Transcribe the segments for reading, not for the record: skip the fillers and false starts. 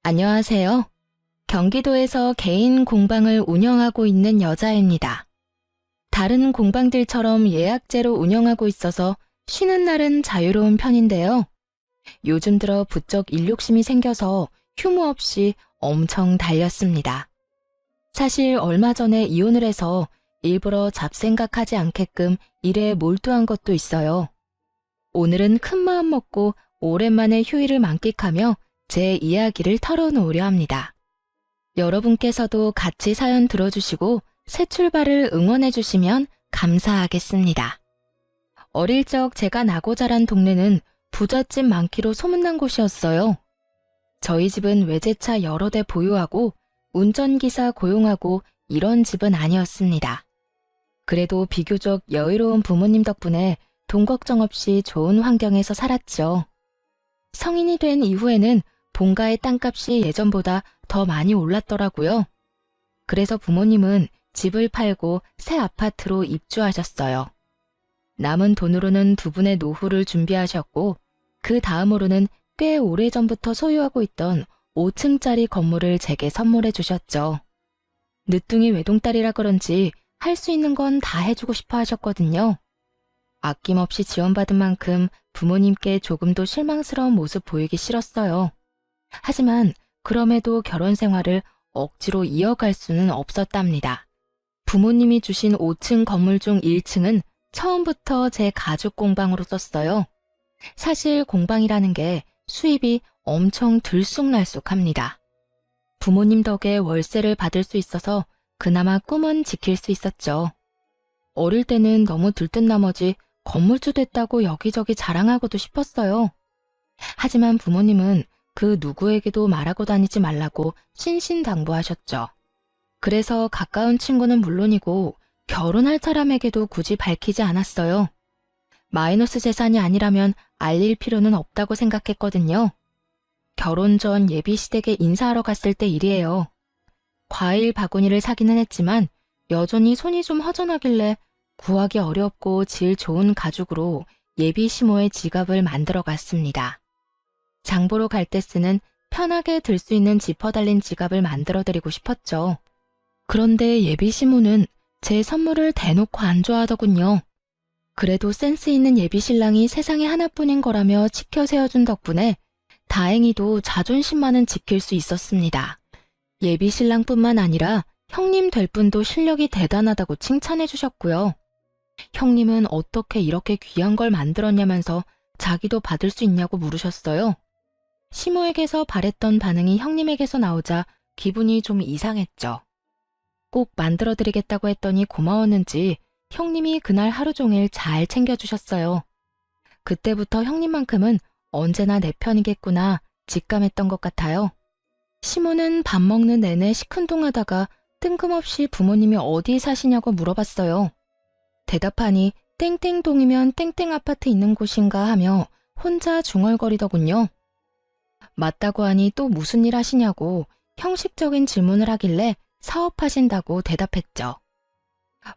안녕하세요. 경기도에서 개인 공방을 운영하고 있는 여자입니다. 다른 공방들처럼 예약제로 운영하고 있어서 쉬는 날은 자유로운 편인데요. 요즘 들어 부쩍 일욕심이 생겨서 휴무 없이 엄청 달렸습니다. 사실 얼마 전에 이혼을 해서 일부러 잡생각하지 않게끔 일에 몰두한 것도 있어요. 오늘은 큰 마음 먹고 오랜만에 휴일을 만끽하며 제 이야기를 털어놓으려 합니다. 여러분께서도 같이 사연 들어주시고 새 출발을 응원해주시면 감사하겠습니다. 어릴 적 제가 나고 자란 동네는 부잣집 많기로 소문난 곳이었어요. 저희 집은 외제차 여러 대 보유하고 운전기사 고용하고 이런 집은 아니었습니다. 그래도 비교적 여유로운 부모님 덕분에 돈 걱정 없이 좋은 환경에서 살았죠. 성인이 된 이후에는 본가의 땅값이 예전보다 더 많이 올랐더라고요. 그래서 부모님은 집을 팔고 새 아파트로 입주하셨어요. 남은 돈으로는 두 분의 노후를 준비하셨고 그 다음으로는 꽤 오래전부터 소유하고 있던 5층짜리 건물을 제게 선물해 주셨죠. 늦둥이 외동딸이라 그런지 할 수 있는 건 다 해주고 싶어 하셨거든요. 아낌없이 지원받은 만큼 부모님께 조금도 실망스러운 모습 보이기 싫었어요. 하지만 그럼에도 결혼 생활을 억지로 이어갈 수는 없었답니다. 부모님이 주신 5층 건물 중 1층은 처음부터 제 가죽 공방으로 썼어요. 사실 공방이라는 게 수입이 엄청 들쑥날쑥합니다. 부모님 덕에 월세를 받을 수 있어서 그나마 꿈은 지킬 수 있었죠. 어릴 때는 너무 들뜬 나머지 건물주 됐다고 여기저기 자랑하고도 싶었어요. 하지만 부모님은 그 누구에게도 말하고 다니지 말라고 신신당부하셨죠. 그래서 가까운 친구는 물론이고 결혼할 사람에게도 굳이 밝히지 않았어요. 마이너스 재산이 아니라면 알릴 필요는 없다고 생각했거든요. 결혼 전 예비 시댁에 인사하러 갔을 때 일이에요. 과일 바구니를 사기는 했지만 여전히 손이 좀 허전하길래 구하기 어렵고 질 좋은 가죽으로 예비 시모의 지갑을 만들어 갔습니다. 장보러 갈 때 쓰는 편하게 들 수 있는 지퍼 달린 지갑을 만들어 드리고 싶었죠. 그런데 예비 시모는 제 선물을 대놓고 안 좋아하더군요. 그래도 센스 있는 예비 신랑이 세상에 하나뿐인 거라며 치켜 세워준 덕분에 다행히도 자존심만은 지킬 수 있었습니다. 예비 신랑뿐만 아니라 형님 될 분도 실력이 대단하다고 칭찬해 주셨고요. 형님은 어떻게 이렇게 귀한 걸 만들었냐면서 자기도 받을 수 있냐고 물으셨어요. 시모에게서 바랬던 반응이 형님에게서 나오자 기분이 좀 이상했죠. 꼭 만들어드리겠다고 했더니 고마웠는지 형님이 그날 하루 종일 잘 챙겨주셨어요. 그때부터 형님만큼은 언제나 내 편이겠구나 직감했던 것 같아요. 시모는 밥 먹는 내내 시큰둥하다가 뜬금없이 부모님이 어디 사시냐고 물어봤어요. 대답하니 땡땡동이면 땡땡 아파트 있는 곳인가 하며 혼자 중얼거리더군요. 맞다고 하니 또 무슨 일 하시냐고 형식적인 질문을 하길래 사업하신다고 대답했죠.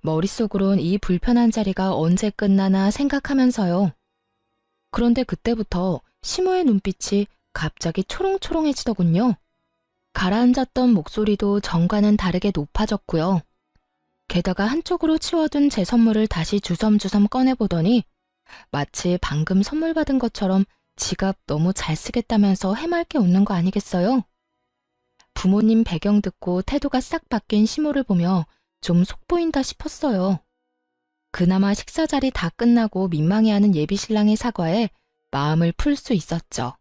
머릿속으론 이 불편한 자리가 언제 끝나나 생각하면서요. 그런데 그때부터 시모의 눈빛이 갑자기 초롱초롱해지더군요. 가라앉았던 목소리도 전과는 다르게 높아졌고요. 게다가 한쪽으로 치워둔 제 선물을 다시 주섬주섬 꺼내보더니 마치 방금 선물 받은 것처럼 지갑 너무 잘 쓰겠다면서 해맑게 웃는 거 아니겠어요? 부모님 배경 듣고 태도가 싹 바뀐 시모를 보며 좀 속보인다 싶었어요. 그나마 식사 자리 다 끝나고 민망해하는 예비 신랑의 사과에 마음을 풀 수 있었죠.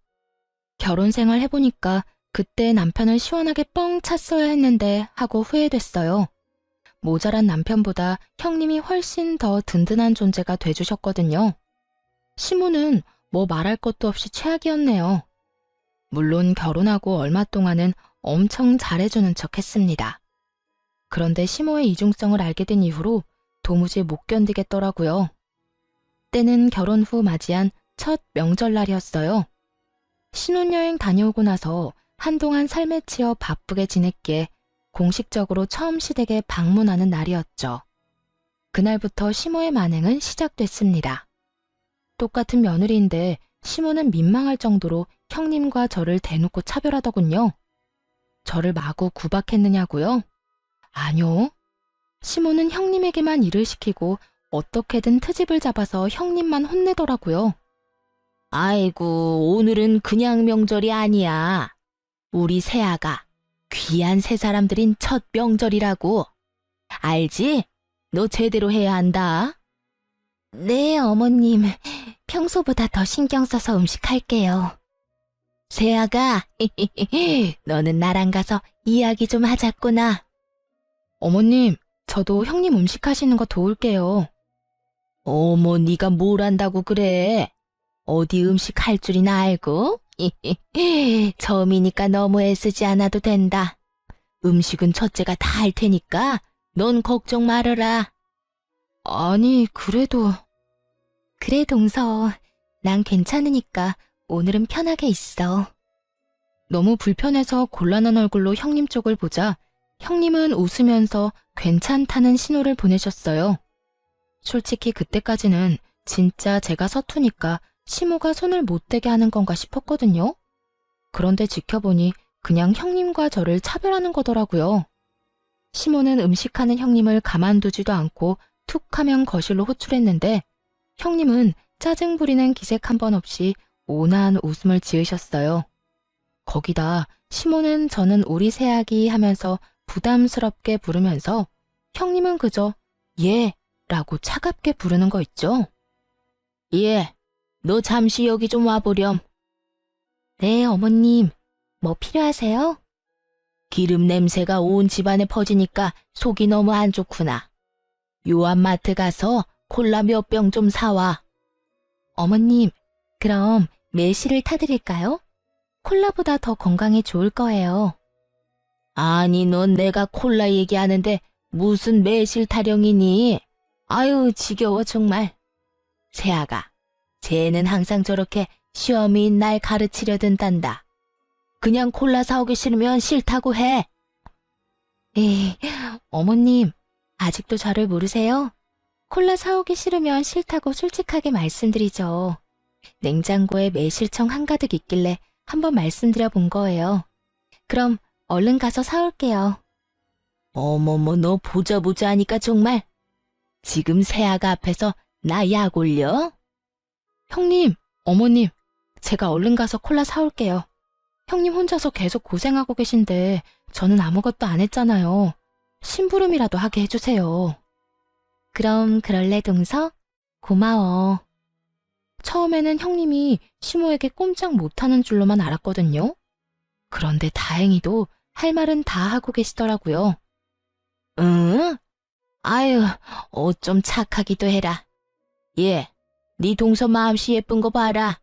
결혼 생활 해보니까 그때 남편을 시원하게 뻥 찼어야 했는데 하고 후회됐어요. 모자란 남편보다 형님이 훨씬 더 든든한 존재가 돼주셨거든요. 시모는 뭐 말할 것도 없이 최악이었네요. 물론 결혼하고 얼마 동안은 엄청 잘해주는 척 했습니다. 그런데 시모의 이중성을 알게 된 이후로 도무지 못 견디겠더라고요. 때는 결혼 후 맞이한 첫 명절날이었어요. 신혼여행 다녀오고 나서 한동안 삶에 치여 바쁘게 지냈기에 공식적으로 처음 시댁에 방문하는 날이었죠. 그날부터 시모의 만행은 시작됐습니다. 똑같은 며느리인데 시모는 민망할 정도로 형님과 저를 대놓고 차별하더군요. 저를 마구 구박했느냐고요? 아니요. 시모는 형님에게만 일을 시키고 어떻게든 트집을 잡아서 형님만 혼내더라고요. 아이고, 오늘은 그냥 명절이 아니야. 우리 새아가 귀한 새 사람들인 첫 명절이라고. 알지? 너 제대로 해야 한다. 네, 어머님. 평소보다 더 신경 써서 음식할게요. 새아가, 너는 나랑 가서 이야기 좀 하자꾸나. 어머님, 저도 형님 음식하시는 거 도울게요. 어머, 네가 뭘 안다고 그래? 어디 음식 할 줄이나 알고? 처음이니까 너무 애쓰지 않아도 된다. 음식은 첫째가 다 할 테니까 넌 걱정 말아라. 아니, 그래도... 그래, 동서. 난 괜찮으니까 오늘은 편하게 있어. 너무 불편해서 곤란한 얼굴로 형님 쪽을 보자 형님은 웃으면서 괜찮다는 신호를 보내셨어요. 솔직히 그때까지는 진짜 제가 서투니까 시모가 손을 못 대게 하는 건가 싶었거든요. 그런데 지켜보니 그냥 형님과 저를 차별하는 거더라고요. 시모는 음식하는 형님을 가만두지도 않고 툭 하면 거실로 호출했는데 형님은 짜증 부리는 기색 한 번 없이 온화한 웃음을 지으셨어요. 거기다 시모는 저는 우리 새아기 하면서 부담스럽게 부르면서 형님은 그저 예 라고 차갑게 부르는 거 있죠. 예, 너 잠시 여기 좀 와보렴. 네, 어머님. 뭐 필요하세요? 기름 냄새가 온 집안에 퍼지니까 속이 너무 안 좋구나. 요한마트 가서 콜라 몇 병 좀 사와. 어머님, 그럼 매실을 타드릴까요? 콜라보다 더 건강에 좋을 거예요. 아니, 넌 내가 콜라 얘기하는데 무슨 매실 타령이니? 아유, 지겨워 정말. 새아가, 쟤는 항상 저렇게 시험인 날 가르치려 든단다. 그냥 콜라 사오기 싫으면 싫다고 해. 에이, 어머님, 아직도 저를 모르세요? 콜라 사오기 싫으면 싫다고 솔직하게 말씀드리죠. 냉장고에 매실청 한가득 있길래 한번 말씀드려 본 거예요. 그럼 얼른 가서 사올게요. 어머머, 너 보자 하니까 정말. 지금 새아가 앞에서 나 약 올려? 형님, 어머님, 제가 얼른 가서 콜라 사올게요. 형님 혼자서 계속 고생하고 계신데 저는 아무것도 안 했잖아요. 심부름이라도 하게 해주세요. 그럼 그럴래, 동서? 고마워. 처음에는 형님이 시모에게 꼼짝 못하는 줄로만 알았거든요. 그런데 다행히도 할 말은 다 하고 계시더라고요. 응? 아유, 어쩜 착하기도 해라. 예, 네 동서 마음씨 예쁜 거 봐라.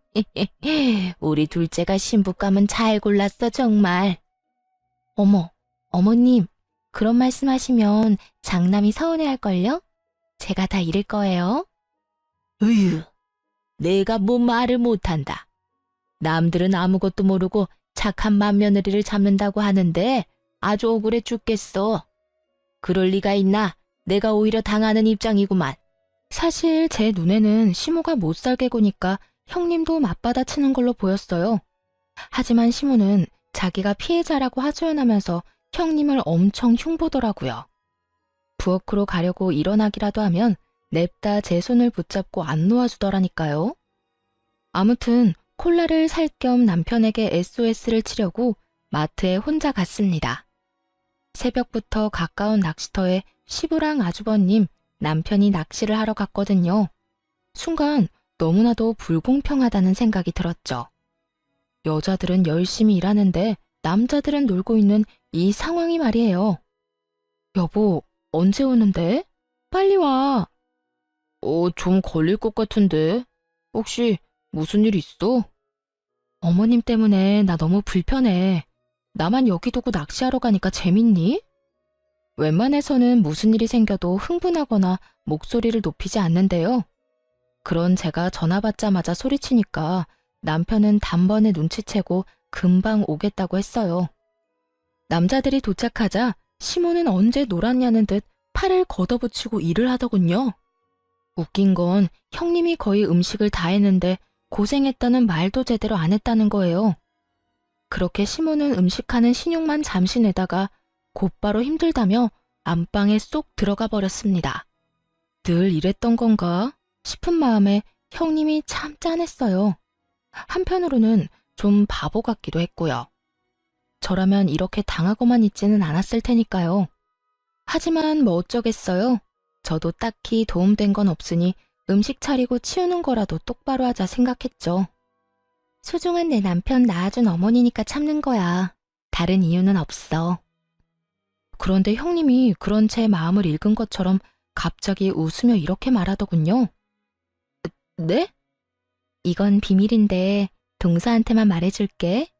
우리 둘째가 신부감은 잘 골랐어, 정말. 어머, 어머님, 그런 말씀하시면 장남이 서운해할걸요? 제가 다 잃을 거예요. 으유, 내가 뭐 말을 못한다. 남들은 아무것도 모르고 착한 맏며느리를 잡는다고 하는데 아주 억울해 죽겠어. 그럴 리가 있나? 내가 오히려 당하는 입장이구만. 사실 제 눈에는 시모가 못살게 구니까 형님도 맞받아치는 걸로 보였어요. 하지만 시모는 자기가 피해자라고 하소연하면서 형님을 엄청 흉보더라고요. 부엌으로 가려고 일어나기라도 하면 냅다 제 손을 붙잡고 안 놓아주더라니까요. 아무튼 콜라를 살 겸 남편에게 SOS를 치려고 마트에 혼자 갔습니다. 새벽부터 가까운 낚시터에 시부랑 아주버님, 남편이 낚시를 하러 갔거든요. 순간 너무나도 불공평하다는 생각이 들었죠. 여자들은 열심히 일하는데 남자들은 놀고 있는 이 상황이 말이에요. 여보, 언제 오는데? 빨리 와. 좀 걸릴 것 같은데. 혹시 무슨 일 있어? 어머님 때문에 나 너무 불편해. 나만 여기 두고 낚시하러 가니까 재밌니? 웬만해서는 무슨 일이 생겨도 흥분하거나 목소리를 높이지 않는데요. 그런 제가 전화 받자마자 소리치니까 남편은 단번에 눈치채고 금방 오겠다고 했어요. 남자들이 도착하자 시모는 언제 놀았냐는 듯 팔을 걷어붙이고 일을 하더군요. 웃긴 건 형님이 거의 음식을 다 했는데 고생했다는 말도 제대로 안 했다는 거예요. 그렇게 시모는 음식하는 신용만 잠시 내다가 곧바로 힘들다며 안방에 쏙 들어가 버렸습니다. 늘 이랬던 건가 싶은 마음에 형님이 참 짠했어요. 한편으로는 좀 바보 같기도 했고요. 저라면 이렇게 당하고만 있지는 않았을 테니까요. 하지만 뭐 어쩌겠어요. 저도 딱히 도움된 건 없으니 음식 차리고 치우는 거라도 똑바로 하자 생각했죠. 소중한 내 남편 낳아준 어머니니까 참는 거야. 다른 이유는 없어. 그런데 형님이 그런 제 마음을 읽은 것처럼 갑자기 웃으며 이렇게 말하더군요. 네? 이건 비밀인데 동서한테만 말해줄게.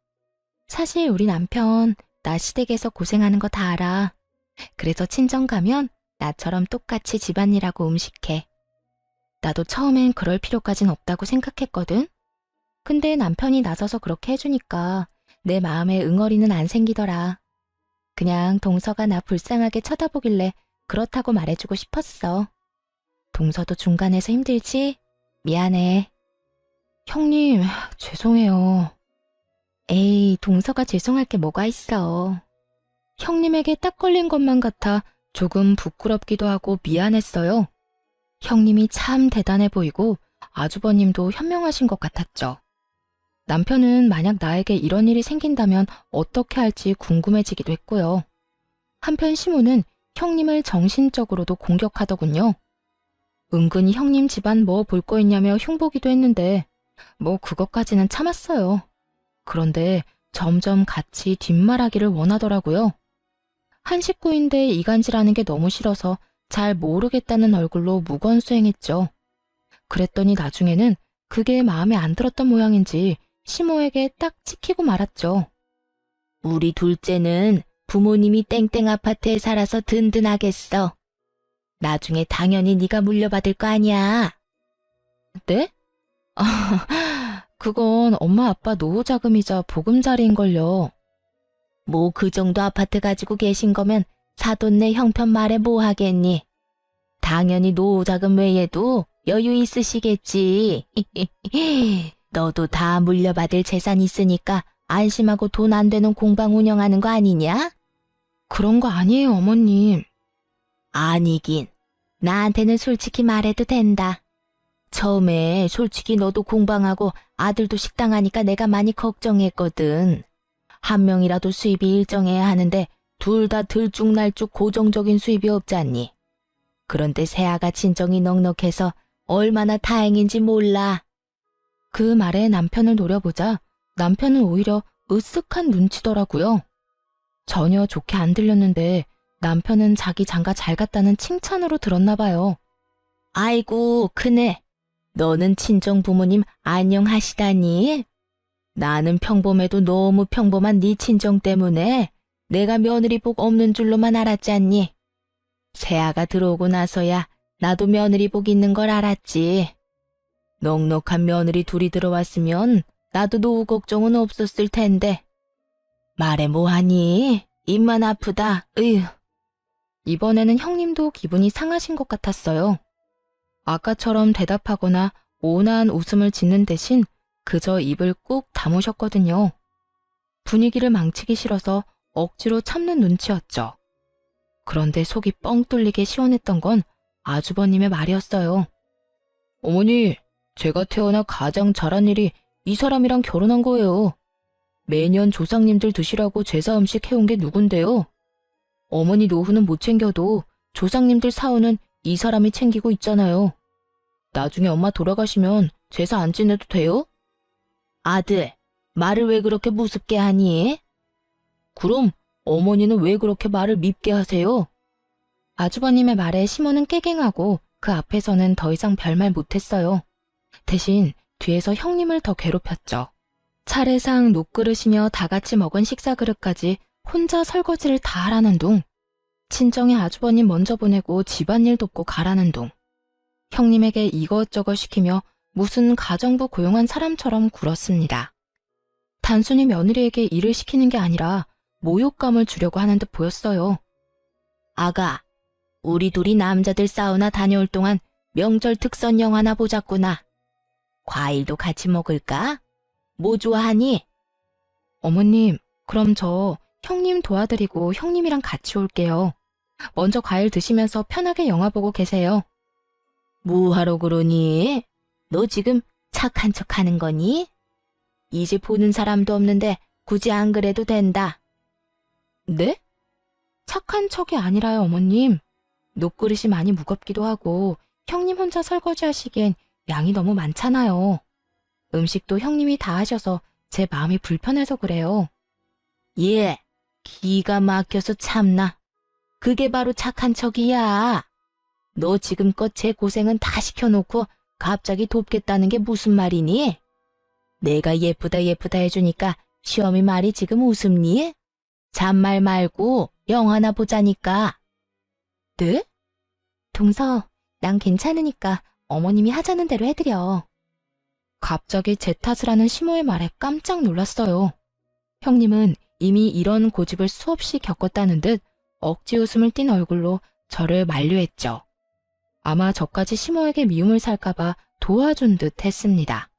사실 우리 남편 나 시댁에서 고생하는 거 다 알아. 그래서 친정 가면 나처럼 똑같이 집안일하고 음식해. 나도 처음엔 그럴 필요까진 없다고 생각했거든. 근데 남편이 나서서 그렇게 해주니까 내 마음에 응어리는 안 생기더라. 그냥 동서가 나 불쌍하게 쳐다보길래 그렇다고 말해주고 싶었어. 동서도 중간에서 힘들지? 미안해. 형님, 죄송해요. 에이, 동서가 죄송할 게 뭐가 있어. 형님에게 딱 걸린 것만 같아 조금 부끄럽기도 하고 미안했어요. 형님이 참 대단해 보이고 아주버님도 현명하신 것 같았죠. 남편은 만약 나에게 이런 일이 생긴다면 어떻게 할지 궁금해지기도 했고요. 한편 시모는 형님을 정신적으로도 공격하더군요. 은근히 형님 집안 뭐 볼 거 있냐며 흉보기도 했는데 뭐 그것까지는 참았어요. 그런데 점점 같이 뒷말하기를 원하더라고요. 한 식구인데 이간질하는 게 너무 싫어서 잘 모르겠다는 얼굴로 무건수행했죠. 그랬더니 나중에는 그게 마음에 안 들었던 모양인지 시모에게 딱 찍히고 말았죠. 우리 둘째는 부모님이 땡땡 아파트에 살아서 든든하겠어. 나중에 당연히 네가 물려받을 거 아니야. 네? 그건 엄마 아빠 노후자금이자 보금자리인걸요. 뭐 그 정도 아파트 가지고 계신 거면 사돈네 형편 말에 뭐 하겠니? 당연히 노후자금 외에도 여유 있으시겠지. 너도 다 물려받을 재산 있으니까 안심하고 돈 안 되는 공방 운영하는 거 아니냐? 그런 거 아니에요, 어머님. 아니긴. 나한테는 솔직히 말해도 된다. 처음에 솔직히 너도 공방하고 아들도 식당 하니까 내가 많이 걱정했거든. 한 명이라도 수입이 일정해야 하는데 둘 다 들쭉날쭉 고정적인 수입이 없잖니. 그런데 새아가 진정이 넉넉해서 얼마나 다행인지 몰라. 그 말에 남편을 노려보자 남편은 오히려 으쓱한 눈치더라고요. 전혀 좋게 안 들렸는데 남편은 자기 장가 잘 갔다는 칭찬으로 들었나 봐요. 아이고, 크네. 너는 친정 부모님 안녕하시다니? 나는 평범해도 너무 평범한 네 친정 때문에 내가 며느리 복 없는 줄로만 알았지 않니? 새아가 들어오고 나서야 나도 며느리 복 있는 걸 알았지. 넉넉한 며느리 둘이 들어왔으면 나도 노후 걱정은 없었을 텐데. 말해 뭐하니? 입만 아프다. 으휴. 이번에는 형님도 기분이 상하신 것 같았어요. 아까처럼 대답하거나 온화한 웃음을 짓는 대신 그저 입을 꾹 다무셨거든요. 분위기를 망치기 싫어서 억지로 참는 눈치였죠. 그런데 속이 뻥 뚫리게 시원했던 건 아주버님의 말이었어요. 어머니, 제가 태어나 가장 잘한 일이 이 사람이랑 결혼한 거예요. 매년 조상님들 드시라고 제사 음식 해온 게 누군데요? 어머니 노후는 못 챙겨도 조상님들 사후는 이 사람이 챙기고 있잖아요. 나중에 엄마 돌아가시면 제사 안 지내도 돼요? 아들, 말을 왜 그렇게 무섭게 하니? 그럼 어머니는 왜 그렇게 말을 밉게 하세요? 아주버님의 말에 시모는 깨갱하고 그 앞에서는 더 이상 별말 못했어요. 대신 뒤에서 형님을 더 괴롭혔죠. 차례상 녹그릇이며 다 같이 먹은 식사 그릇까지 혼자 설거지를 다 하라는 둥. 친정에 아주버님 먼저 보내고 집안일 돕고 가라는 둥. 형님에게 이것저것 시키며 무슨 가정부 고용한 사람처럼 굴었습니다. 단순히 며느리에게 일을 시키는 게 아니라 모욕감을 주려고 하는 듯 보였어요. 아가, 우리 둘이 남자들 사우나 다녀올 동안 명절 특선 영화나 보자꾸나. 과일도 같이 먹을까? 뭐 좋아하니? 어머님, 그럼 저 형님 도와드리고 형님이랑 같이 올게요. 먼저 과일 드시면서 편하게 영화 보고 계세요. 뭐하러 그러니? 너 지금 착한 척 하는 거니? 이제 보는 사람도 없는데 굳이 안 그래도 된다. 네? 착한 척이 아니라요, 어머님. 녹그릇이 많이 무겁기도 하고 형님 혼자 설거지 하시기엔 양이 너무 많잖아요. 음식도 형님이 다 하셔서 제 마음이 불편해서 그래요. 예, 기가 막혀서 참나. 그게 바로 착한 척이야. 너 지금껏 제 고생은 다 시켜놓고 갑자기 돕겠다는 게 무슨 말이니? 내가 예쁘다 예쁘다 해주니까 시어미 말이 지금 웃음니? 잔말 말고 영화나 보자니까. 네? 동서, 난 괜찮으니까 어머님이 하자는 대로 해드려. 갑자기 제 탓을 하는 시모의 말에 깜짝 놀랐어요. 형님은 이미 이런 고집을 수없이 겪었다는 듯 억지 웃음을 띤 얼굴로 저를 만류했죠. 아마 저까지 시모에게 미움을 살까봐 도와준 듯 했습니다.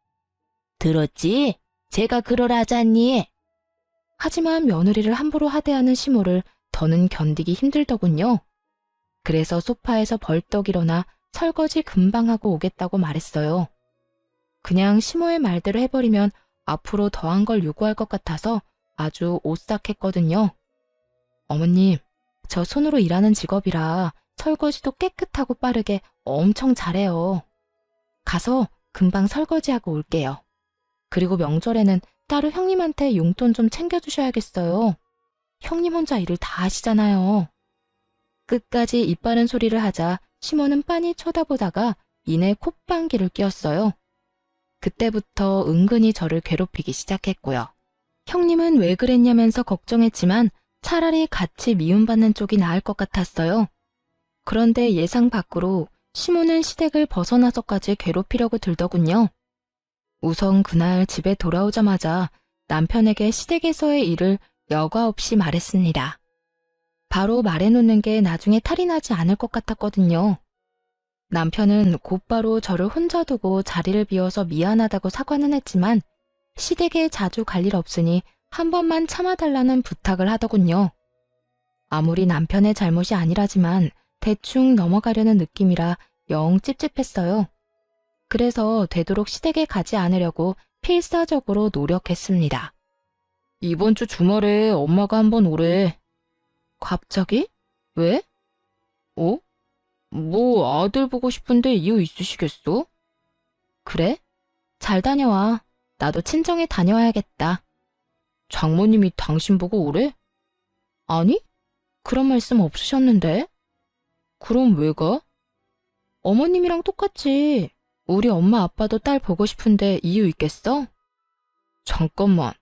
들었지? 제가 그러라잖니. 하지만 며느리를 함부로 하대하는 시모를 더는 견디기 힘들더군요. 그래서 소파에서 벌떡 일어나 설거지 금방 하고 오겠다고 말했어요. 그냥 시모의 말대로 해버리면 앞으로 더한 걸 요구할 것 같아서 아주 오싹했거든요. 어머님, 저 손으로 일하는 직업이라 설거지도 깨끗하고 빠르게 엄청 잘해요. 가서 금방 설거지하고 올게요. 그리고 명절에는 따로 형님한테 용돈 좀 챙겨주셔야겠어요. 형님 혼자 일을 다 하시잖아요. 끝까지 입 바른 소리를 하자 시모는 빤히 쳐다보다가 이내 콧방귀를 뀌었어요. 그때부터 은근히 저를 괴롭히기 시작했고요. 형님은 왜 그랬냐면서 걱정했지만 차라리 같이 미움받는 쪽이 나을 것 같았어요. 그런데 예상 밖으로 시모는 시댁을 벗어나서까지 괴롭히려고 들더군요. 우선 그날 집에 돌아오자마자 남편에게 시댁에서의 일을 여과 없이 말했습니다. 바로 말해놓는 게 나중에 탈이 나지 않을 것 같았거든요. 남편은 곧바로 저를 혼자 두고 자리를 비워서 미안하다고 사과는 했지만 시댁에 자주 갈 일 없으니 한 번만 참아달라는 부탁을 하더군요. 아무리 남편의 잘못이 아니라지만 대충 넘어가려는 느낌이라 영 찝찝했어요. 그래서 되도록 시댁에 가지 않으려고 필사적으로 노력했습니다. 이번 주 주말에 엄마가 한번 오래. 갑자기? 왜? 어? 뭐 아들 보고 싶은데 이유 있으시겠어? 그래? 잘 다녀와. 나도 친정에 다녀와야겠다. 장모님이 당신 보고 오래? 아니? 그런 말씀 없으셨는데? 그럼 왜 가? 어머님이랑 똑같지. 우리 엄마 아빠도 딸 보고 싶은데 이유 있겠어? 잠깐만.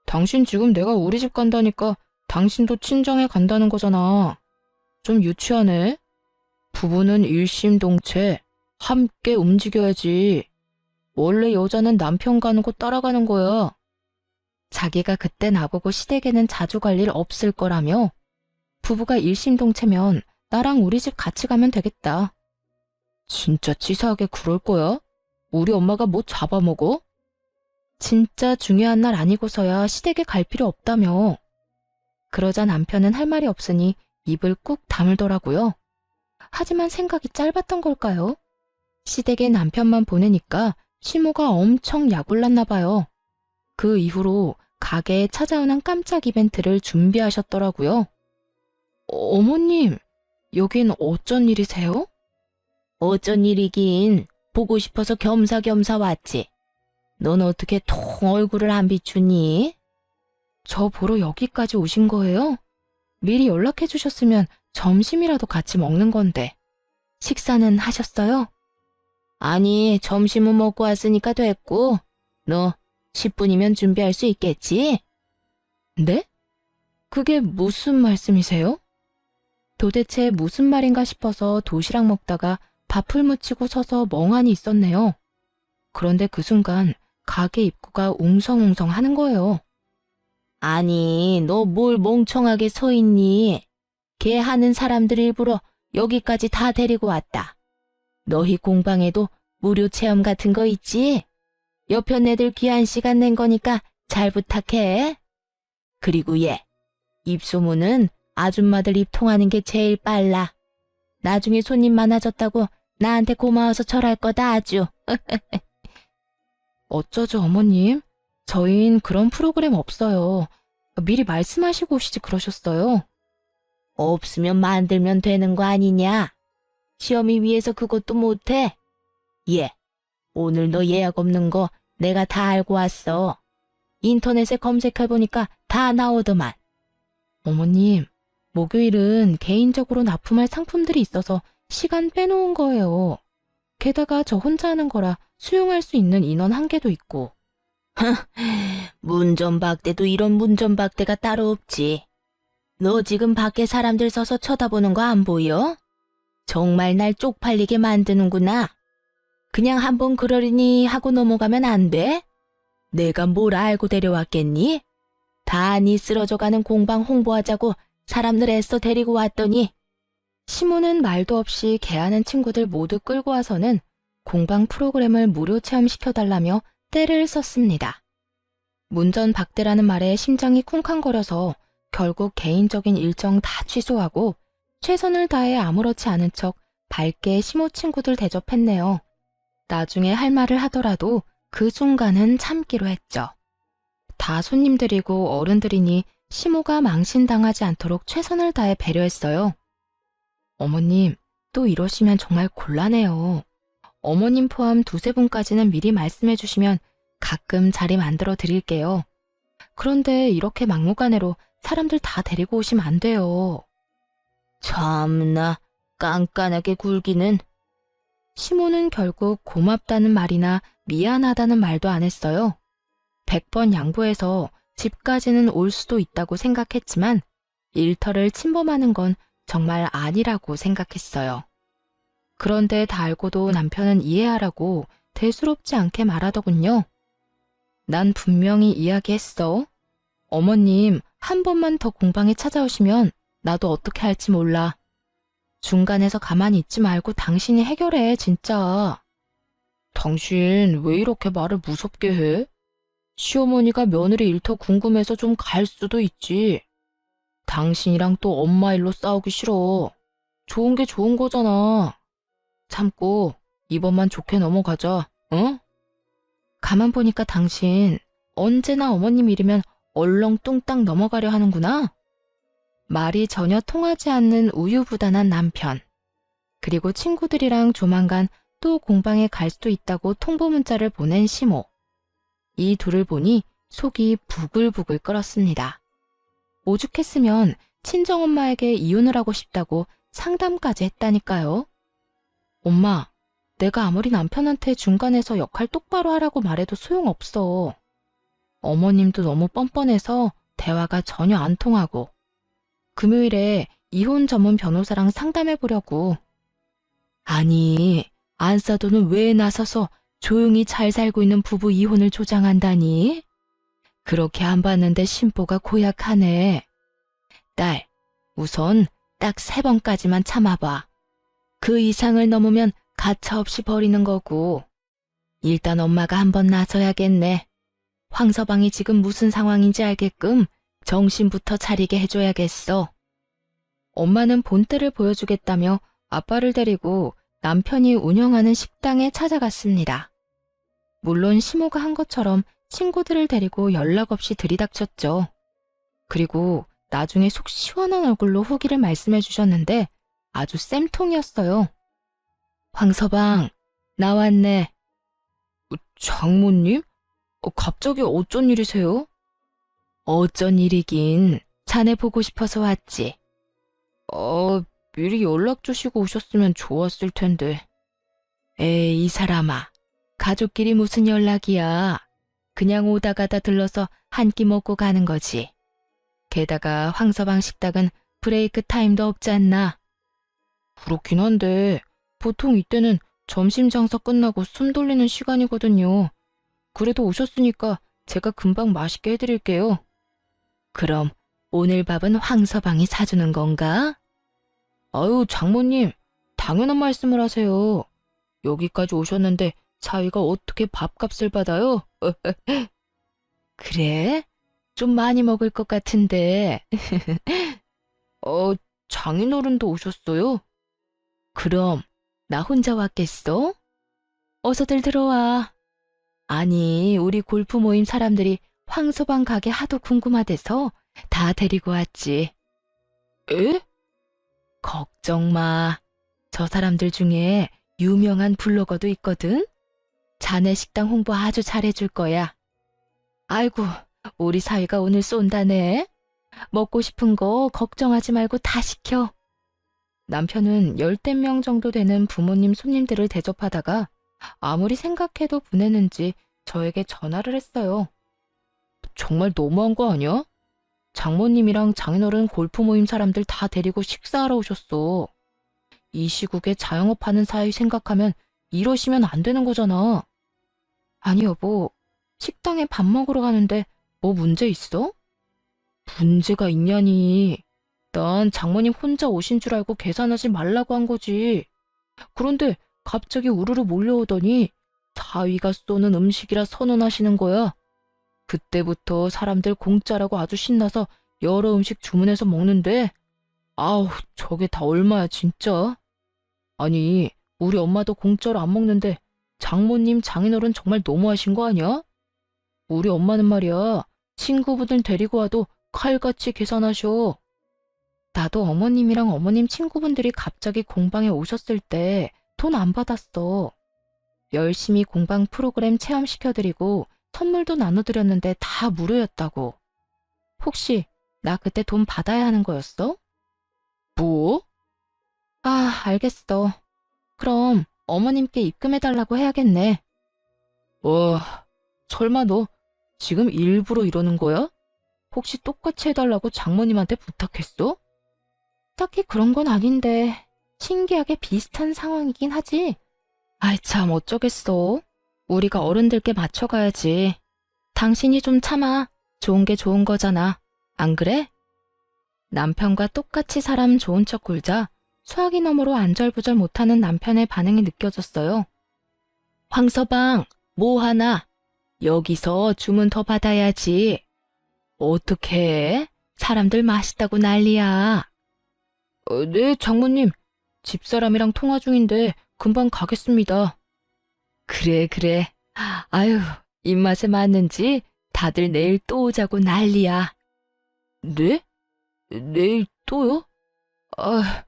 당신 지금 내가 우리 집 간다니까 당신도 친정에 간다는 거잖아. 좀 유치하네. 부부는 일심동체 함께 움직여야지. 원래 여자는 남편 가는 곳 따라가는 거야. 자기가 그때 나보고 시댁에는 자주 갈 일 없을 거라며? 부부가 일심동체면 나랑 우리 집 같이 가면 되겠다. 진짜 치사하게 그럴 거야? 우리 엄마가 뭐 잡아먹어? 진짜 중요한 날 아니고서야 시댁에 갈 필요 없다며. 그러자 남편은 할 말이 없으니 입을 꾹 다물더라고요. 하지만 생각이 짧았던 걸까요? 시댁에 남편만 보내니까 시모가 엄청 약올랐나 봐요. 그 이후로 가게에 찾아오는 깜짝 이벤트를 준비하셨더라고요. 어머님, 여긴 어쩐 일이세요? 어쩐 일이긴. 보고 싶어서 겸사겸사 왔지. 넌 어떻게 통 얼굴을 안 비추니? 저 보러 여기까지 오신 거예요? 미리 연락해 주셨으면 점심이라도 같이 먹는 건데. 식사는 하셨어요? 아니, 점심은 먹고 왔으니까 됐고. 너 10분이면 준비할 수 있겠지? 네? 그게 무슨 말씀이세요? 도대체 무슨 말인가 싶어서 도시락 먹다가 밥을 묻히고 서서 멍하니 있었네요. 그런데 그 순간 가게 입구가 웅성웅성 하는 거예요. 아니, 너 뭘 멍청하게 서 있니? 걔 하는 사람들 일부러 여기까지 다 데리고 왔다. 너희 공방에도 무료 체험 같은 거 있지? 옆편 애들 귀한 시간 낸 거니까 잘 부탁해. 그리고 입소문은 아줌마들 입 통하는 게 제일 빨라. 나중에 손님 많아졌다고 나한테 고마워서 절할 거다 아주. 어쩌죠 어머님? 저흰 그런 프로그램 없어요. 미리 말씀하시고 오시지 그러셨어요. 없으면 만들면 되는 거 아니냐? 시험이 위해서 그것도 못해? 오늘 너 예약 없는 거 내가 다 알고 왔어. 인터넷에 검색해보니까 다 나오더만. 어머님, 목요일은 개인적으로 납품할 상품들이 있어서 시간 빼놓은 거예요. 게다가 저 혼자 하는 거라 수용할 수 있는 인원 한계도 있고. 문전박대도 이런 문전박대가 따로 없지. 너 지금 밖에 사람들 서서 쳐다보는 거 안 보여? 정말 날 쪽팔리게 만드는구나. 그냥 한번 그러려니 하고 넘어가면 안 돼? 내가 뭘 알고 데려왔겠니? 다 니 쓰러져가는 공방 홍보하자고 사람들 애써 데리고 왔더니. 시모는 말도 없이 개하는 친구들 모두 끌고 와서는 공방 프로그램을 무료 체험시켜달라며 떼를 썼습니다. 문전박대라는 말에 심장이 쿵쾅거려서 결국 개인적인 일정 다 취소하고 최선을 다해 아무렇지 않은 척 밝게 시모 친구들 대접했네요. 나중에 할 말을 하더라도 그 순간은 참기로 했죠. 다 손님들이고 어른들이니 시모가 망신당하지 않도록 최선을 다해 배려했어요. 어머님, 또 이러시면 정말 곤란해요. 어머님 포함 두세 분까지는 미리 말씀해 주시면 가끔 자리 만들어 드릴게요. 그런데 이렇게 막무가내로 사람들 다 데리고 오시면 안 돼요. 참나, 깐깐하게 굴기는. 시모는 결국 고맙다는 말이나 미안하다는 말도 안 했어요. 100번 양보해서 집까지는 올 수도 있다고 생각했지만 일터를 침범하는 건 정말 아니라고 생각했어요. 그런데 다 알고도 남편은 이해하라고 대수롭지 않게 말하더군요. 난 분명히 이야기했어. 어머님, 한 번만 더 공방에 찾아오시면 나도 어떻게 할지 몰라. 중간에서 가만히 있지 말고 당신이 해결해, 진짜. 당신 왜 이렇게 말을 무섭게 해? 시어머니가 며느리 일터 궁금해서 좀 갈 수도 있지. 당신이랑 또 엄마 일로 싸우기 싫어. 좋은 게 좋은 거잖아. 참고 이번만 좋게 넘어가자, 응? 가만 보니까 당신 언제나 어머님 일이면 얼렁뚱땅 넘어가려 하는구나. 말이 전혀 통하지 않는 우유부단한 남편. 그리고 친구들이랑 조만간 또 공방에 갈 수도 있다고 통보 문자를 보낸 시모. 이 둘을 보니 속이 부글부글 끓었습니다. 오죽했으면 친정엄마에게 이혼을 하고 싶다고 상담까지 했다니까요. 엄마, 내가 아무리 남편한테 중간에서 역할 똑바로 하라고 말해도 소용없어. 어머님도 너무 뻔뻔해서 대화가 전혀 안 통하고. 금요일에 이혼 전문 변호사랑 상담해보려고. 아니, 안싸도는 왜 나서서 조용히 잘 살고 있는 부부 이혼을 조장한다니? 그렇게 안 봤는데 심보가 고약하네. 딸, 우선 딱 3번까지만 참아봐. 그 이상을 넘으면 가차없이 버리는 거고. 일단 엄마가 한번 나서야겠네. 황서방이 지금 무슨 상황인지 알게끔 정신부터 차리게 해줘야겠어. 엄마는 본때를 보여주겠다며 아빠를 데리고 남편이 운영하는 식당에 찾아갔습니다. 물론 시모가 한 것처럼 친구들을 데리고 연락 없이 들이닥쳤죠. 그리고 나중에 속 시원한 얼굴로 후기를 말씀해 주셨는데 아주 쌤통이었어요. 황서방, 나왔네. 장모님? 갑자기 어쩐 일이세요? 어쩐 일이긴, 자네 보고 싶어서 왔지. 미리 연락 주시고 오셨으면 좋았을 텐데. 에이, 이 사람아. 가족끼리 무슨 연락이야. 그냥 오다 가다 들러서 한 끼 먹고 가는 거지. 게다가 황서방 식당은 브레이크 타임도 없지 않나. 그렇긴 한데 보통 이때는 점심 장사 끝나고 숨 돌리는 시간이거든요. 그래도 오셨으니까 제가 금방 맛있게 해드릴게요. 그럼 오늘 밥은 황서방이 사주는 건가? 아유, 장모님, 당연한 말씀을 하세요. 여기까지 오셨는데 자위가 어떻게 밥값을 받아요? 그래? 좀 많이 먹을 것 같은데. 어, 장인어른도 오셨어요? 그럼 나 혼자 왔겠어? 어서들 들어와. 아니, 우리 골프 모임 사람들이 황소방 가게 하도 궁금하대서 다 데리고 왔지. 에? 걱정 마. 저 사람들 중에 유명한 블로거도 있거든? 자네 식당 홍보 아주 잘해줄 거야. 아이고, 우리 사위가 오늘 쏜다네. 먹고 싶은 거 걱정하지 말고 다 시켜. 남편은 10명 정도 되는 부모님 손님들을 대접하다가 아무리 생각해도 보내는지 저에게 전화를 했어요. 정말 너무한 거 아니야? 장모님이랑 장인어른 골프 모임 사람들 다 데리고 식사하러 오셨어. 이 시국에 자영업하는 사이 생각하면 이러시면 안 되는 거잖아. 아니 여보, 식당에 밥 먹으러 가는데 뭐 문제 있어? 문제가 있냐니. 난 장모님 혼자 오신 줄 알고 계산하지 말라고 한 거지. 그런데 갑자기 우르르 몰려오더니 사위가 쏘는 음식이라 선언하시는 거야. 그때부터 사람들 공짜라고 아주 신나서 여러 음식 주문해서 먹는데 아우 저게 다 얼마야 진짜. 아니 우리 엄마도 공짜로 안 먹는데 장모님 장인어른 정말 너무하신 거 아니야? 우리 엄마는 말이야 친구분들 데리고 와도 칼같이 계산하셔. 나도 어머님이랑 어머님 친구분들이 갑자기 공방에 오셨을 때 돈 안 받았어. 열심히 공방 프로그램 체험시켜드리고 선물도 나눠드렸는데 다 무료였다고. 혹시 나 그때 돈 받아야 하는 거였어? 뭐? 아, 알겠어. 그럼 어머님께 입금해달라고 해야겠네. 와, 설마 너 지금 일부러 이러는 거야? 혹시 똑같이 해달라고 장모님한테 부탁했어? 딱히 그런 건 아닌데 신기하게 비슷한 상황이긴 하지. 아이 참 어쩌겠어. 우리가 어른들께 맞춰가야지. 당신이 좀 참아. 좋은 게 좋은 거잖아. 안 그래? 남편과 똑같이 사람 좋은 척 굴자 수화기 너머로 안절부절 못하는 남편의 반응이 느껴졌어요. 황서방, 뭐 하나? 여기서 주문 더 받아야지. 어떻게 해? 사람들 맛있다고 난리야. 네, 장모님. 집사람이랑 통화 중인데 금방 가겠습니다. 그래, 그래. 아유, 입맛에 맞는지 다들 내일 또 오자고 난리야. 네? 내일 또요? 아,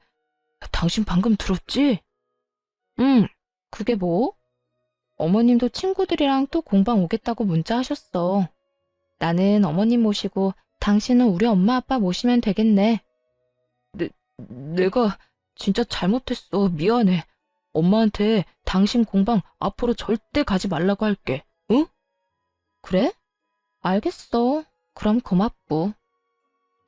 당신 방금 들었지? 응, 그게 뭐? 어머님도 친구들이랑 또 공방 오겠다고 문자하셨어. 나는 어머님 모시고 당신은 우리 엄마 아빠 모시면 되겠네. 내가 진짜 잘못했어. 미안해. 엄마한테 당신 공방 앞으로 절대 가지 말라고 할게. 응? 그래? 알겠어. 그럼 고맙고.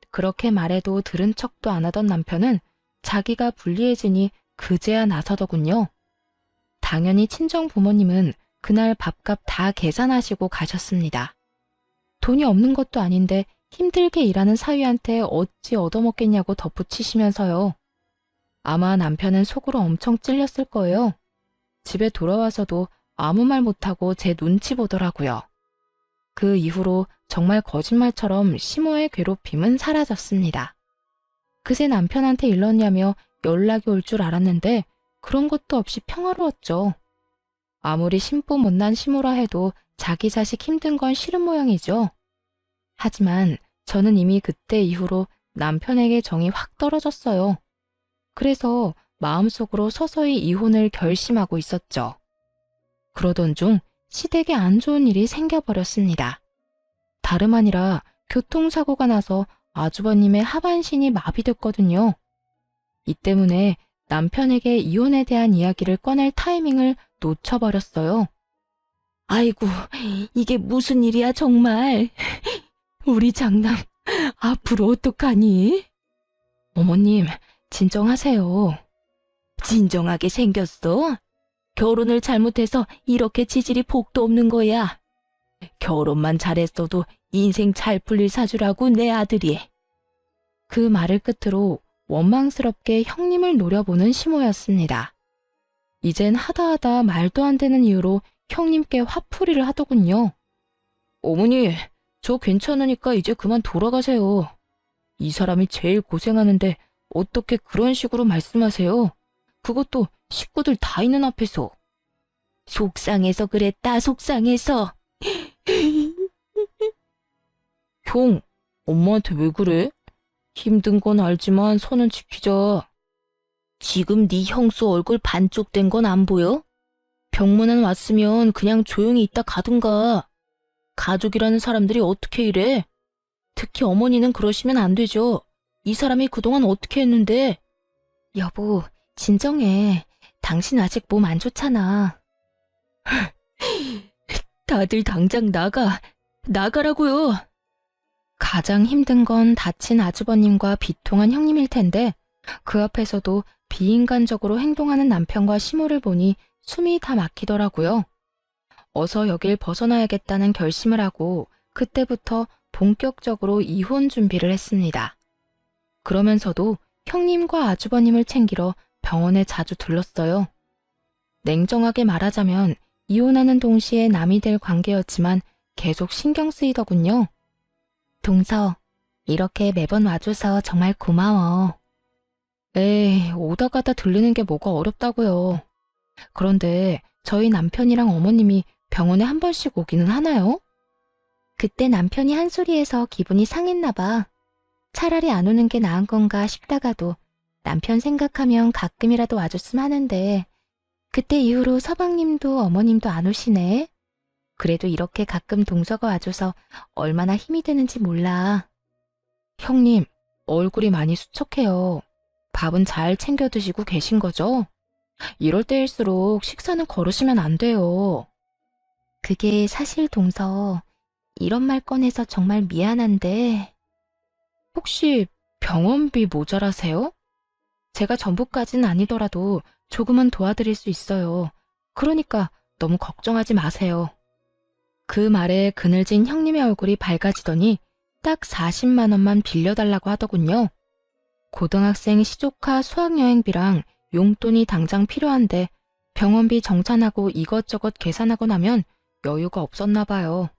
그렇게 말해도 들은 척도 안 하던 남편은 자기가 불리해지니 그제야 나서더군요. 당연히 친정 부모님은 그날 밥값 다 계산하시고 가셨습니다. 돈이 없는 것도 아닌데 힘들게 일하는 사위한테 어찌 얻어먹겠냐고 덧붙이시면서요. 아마 남편은 속으로 엄청 찔렸을 거예요. 집에 돌아와서도 아무 말 못하고 제 눈치 보더라고요. 그 이후로 정말 거짓말처럼 시모의 괴롭힘은 사라졌습니다. 그새 남편한테 일렀냐며 연락이 올 줄 알았는데 그런 것도 없이 평화로웠죠. 아무리 심보 못난 시모라 해도 자기 자식 힘든 건 싫은 모양이죠. 하지만 저는 이미 그때 이후로 남편에게 정이 확 떨어졌어요. 그래서 마음속으로 서서히 이혼을 결심하고 있었죠. 그러던 중 시댁에 안 좋은 일이 생겨버렸습니다. 다름 아니라 교통사고가 나서 아주버님의 하반신이 마비됐거든요. 이 때문에 남편에게 이혼에 대한 이야기를 꺼낼 타이밍을 놓쳐버렸어요. 아이고, 이게 무슨 일이야 정말. 우리 장남 앞으로 어떡하니? 어머님, 진정하세요. 진정하게 생겼어? 결혼을 잘못해서 이렇게 지질이 복도 없는 거야. 결혼만 잘했어도 인생 잘 풀릴 사주라고 내 아들이. 그 말을 끝으로 원망스럽게 형님을 노려보는 시모였습니다. 이젠 하다하다 말도 안 되는 이유로 형님께 화풀이를 하더군요. 어머니, 저 괜찮으니까 이제 그만 돌아가세요. 이 사람이 제일 고생하는데 어떻게 그런 식으로 말씀하세요? 그것도 식구들 다 있는 앞에서. 속상해서 그랬다, 속상해서. 형, 엄마한테 왜 그래? 힘든 건 알지만 선은 지키자. 지금 네 형수 얼굴 반쪽 된 건 안 보여? 병문안 왔으면 그냥 조용히 있다 가든가. 가족이라는 사람들이 어떻게 이래? 특히 어머니는 그러시면 안 되죠. 이 사람이 그동안 어떻게 했는데? 여보, 진정해. 당신 아직 몸 안 좋잖아. 다들 당장 나가라고요. 가장 힘든 건 다친 아주버님과 비통한 형님일 텐데 그 앞에서도 비인간적으로 행동하는 남편과 시모를 보니 숨이 다 막히더라고요. 어서 여길 벗어나야겠다는 결심을 하고 그때부터 본격적으로 이혼 준비를 했습니다. 그러면서도 형님과 아주버님을 챙기러 병원에 자주 들렀어요. 냉정하게 말하자면 이혼하는 동시에 남이 될 관계였지만 계속 신경 쓰이더군요. 동서, 이렇게 매번 와줘서 정말 고마워. 에이, 오다 가다 들리는 게 뭐가 어렵다고요. 그런데 저희 남편이랑 어머님이 병원에 한 번씩 오기는 하나요? 그때 남편이 한 소리에서 기분이 상했나 봐. 차라리 안 오는 게 나은 건가 싶다가도 남편 생각하면 가끔이라도 와줬으면 하는데 그때 이후로 서방님도 어머님도 안 오시네. 그래도 이렇게 가끔 동서가 와줘서 얼마나 힘이 되는지 몰라. 형님, 얼굴이 많이 수척해요. 밥은 잘 챙겨 드시고 계신 거죠? 이럴 때일수록 식사는 거르시면 안 돼요. 그게 사실 동서, 이런 말 꺼내서 정말 미안한데 혹시 병원비 모자라세요? 제가 전부까지는 아니더라도 조금은 도와드릴 수 있어요. 그러니까 너무 걱정하지 마세요. 그 말에 그늘진 형님의 얼굴이 밝아지더니 딱 40만 원만 빌려달라고 하더군요. 고등학생 시조카 수학여행비랑 용돈이 당장 필요한데 병원비 정산하고 이것저것 계산하고 나면 여유가 없었나 봐요.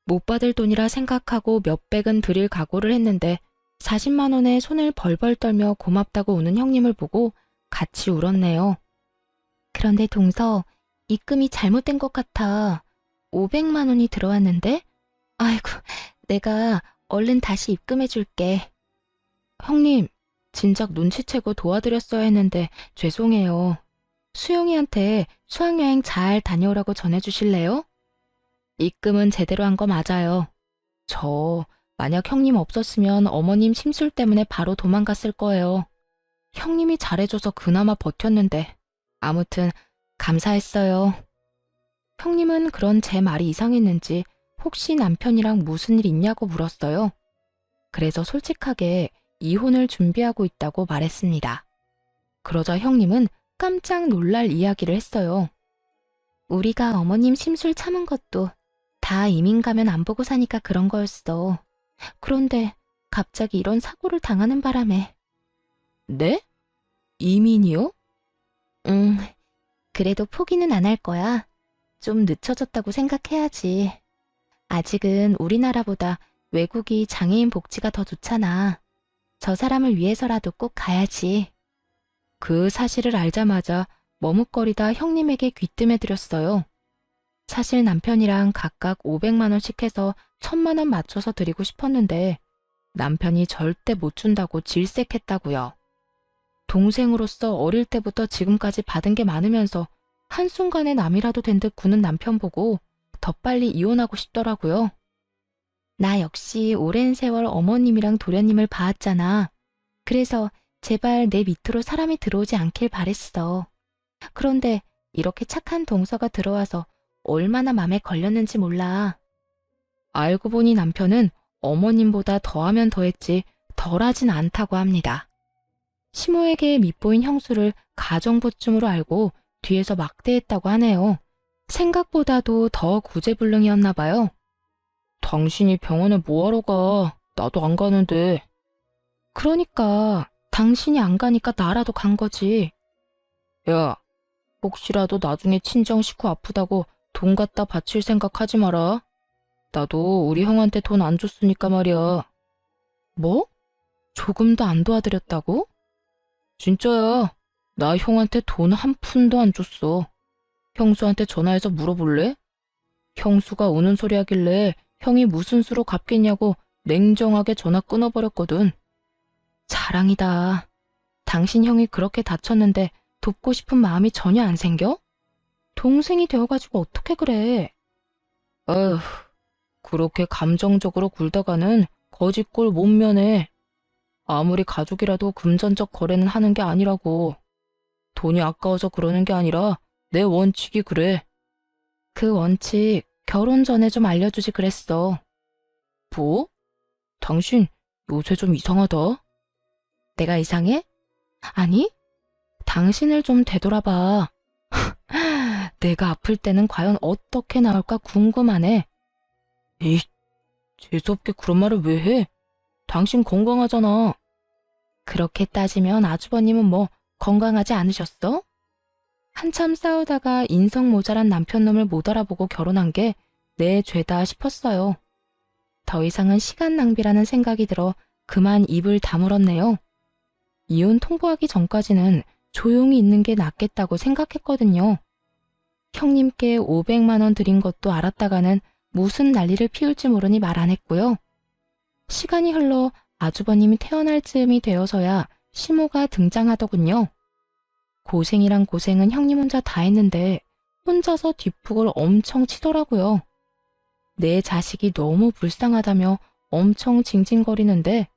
못 받을 돈이라 생각하고 몇백은 드릴 각오를 했는데 40만 원에 손을 벌벌 떨며 고맙다고 우는 형님을 보고 같이 울었네요. 그런데 동서, 입금이 잘못된 것 같아. 500만 원이 들어왔는데? 아이고, 내가 얼른 다시 입금해 줄게. 형님, 진작 눈치채고 도와드렸어야 했는데 죄송해요. 수영이한테 수학여행 잘 다녀오라고 전해주실래요? 입금은 제대로 한 거 맞아요. 저 만약 형님 없었으면 어머님 심술 때문에 바로 도망갔을 거예요. 형님이 잘해줘서 그나마 버텼는데 아무튼 감사했어요. 형님은 그런 제 말이 이상했는지 혹시 남편이랑 무슨 일 있냐고 물었어요. 그래서 솔직하게 이혼을 준비하고 있다고 말했습니다. 그러자 형님은 깜짝 놀랄 이야기를 했어요. 우리가 어머님 심술 참은 것도 다 이민 가면 안 보고 사니까 그런 거였어. 그런데 갑자기 이런 사고를 당하는 바람에. 네? 이민이요? 그래도 포기는 안 할 거야. 좀 늦춰졌다고 생각해야지. 아직은 우리나라보다 외국이 장애인 복지가 더 좋잖아. 저 사람을 위해서라도 꼭 가야지. 그 사실을 알자마자 머뭇거리다 형님에게 귀뜸해드렸어요. 사실 남편이랑 각각 500만 원씩 해서 1000만 원 맞춰서 드리고 싶었는데 남편이 절대 못 준다고 질색했다고요. 동생으로서 어릴 때부터 지금까지 받은 게 많으면서 한순간에 남이라도 된 듯 구는 남편 보고 더 빨리 이혼하고 싶더라고요. 나 역시 오랜 세월 어머님이랑 도련님을 봐왔잖아. 그래서 제발 내 밑으로 사람이 들어오지 않길 바랬어. 그런데 이렇게 착한 동서가 들어와서 얼마나 맘에 걸렸는지 몰라. 알고 보니 남편은 어머님보다 더하면 더했지 덜하진 않다고 합니다. 시모에게 밉보인 형수를 가정부쯤으로 알고 뒤에서 막대했다고 하네요. 생각보다도 더 구제불능이었나 봐요. 당신이 병원에 뭐하러 가? 나도 안 가는데. 그러니까 당신이 안 가니까 나라도 간 거지. 야, 혹시라도 나중에 친정 식구 아프다고 돈 갖다 바칠 생각하지 마라. 나도 우리 형한테 돈 안 줬으니까 말이야. 뭐? 조금도 안 도와드렸다고? 진짜야. 나 형한테 돈 한 푼도 안 줬어. 형수한테 전화해서 물어볼래? 형수가 우는 소리 하길래 형이 무슨 수로 갚겠냐고 냉정하게 전화 끊어버렸거든. 자랑이다. 당신 형이 그렇게 다쳤는데 돕고 싶은 마음이 전혀 안 생겨? 동생이 되어가지고 어떻게 그래? 어휴, 그렇게 감정적으로 굴다가는 거지꼴 못 면해. 아무리 가족이라도 금전적 거래는 하는 게 아니라고. 돈이 아까워서 그러는 게 아니라 내 원칙이 그래. 그 원칙 결혼 전에 좀 알려주지 그랬어. 뭐? 당신 요새 좀 이상하다. 내가 이상해? 아니, 당신을 좀 되돌아봐. 내가 아플 때는 과연 어떻게 나올까 궁금하네. 에이, 재수없게 그런 말을 왜 해? 당신 건강하잖아. 그렇게 따지면 아주버님은 뭐 건강하지 않으셨어? 한참 싸우다가 인성 모자란 남편놈을 못 알아보고 결혼한 게 내 죄다 싶었어요. 더 이상은 시간 낭비라는 생각이 들어 그만 입을 다물었네요. 이혼 통보하기 전까지는 조용히 있는 게 낫겠다고 생각했거든요. 형님께 500만 원 드린 것도 알았다가는 무슨 난리를 피울지 모르니 말 안 했고요. 시간이 흘러 아주버님이 태어날 즈음이 되어서야 시모가 등장하더군요. 고생이란 고생은 형님 혼자 다 했는데 혼자서 뒷북을 엄청 치더라고요. 내 자식이 너무 불쌍하다며 엄청 징징거리는데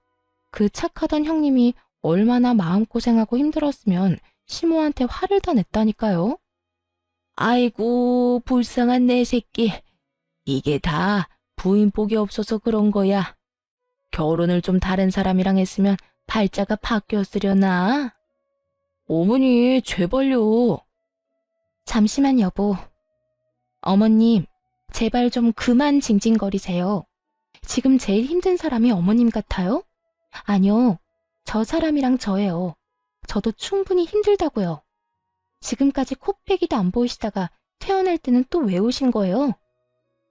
그 착하던 형님이 얼마나 마음고생하고 힘들었으면 시모한테 화를 다 냈다니까요. 아이고, 불쌍한 내 새끼. 이게 다 부인 복이 없어서 그런 거야. 결혼을 좀 다른 사람이랑 했으면 팔자가 바뀌었으려나? 어머니, 제발요. 잠시만 여보. 어머님, 제발 좀 그만 징징거리세요. 지금 제일 힘든 사람이 어머님 같아요? 아니요, 저 사람이랑 저예요. 저도 충분히 힘들다고요. 지금까지 코빼기도 안 보이시다가 태어날 때는 또 왜 오신 거예요?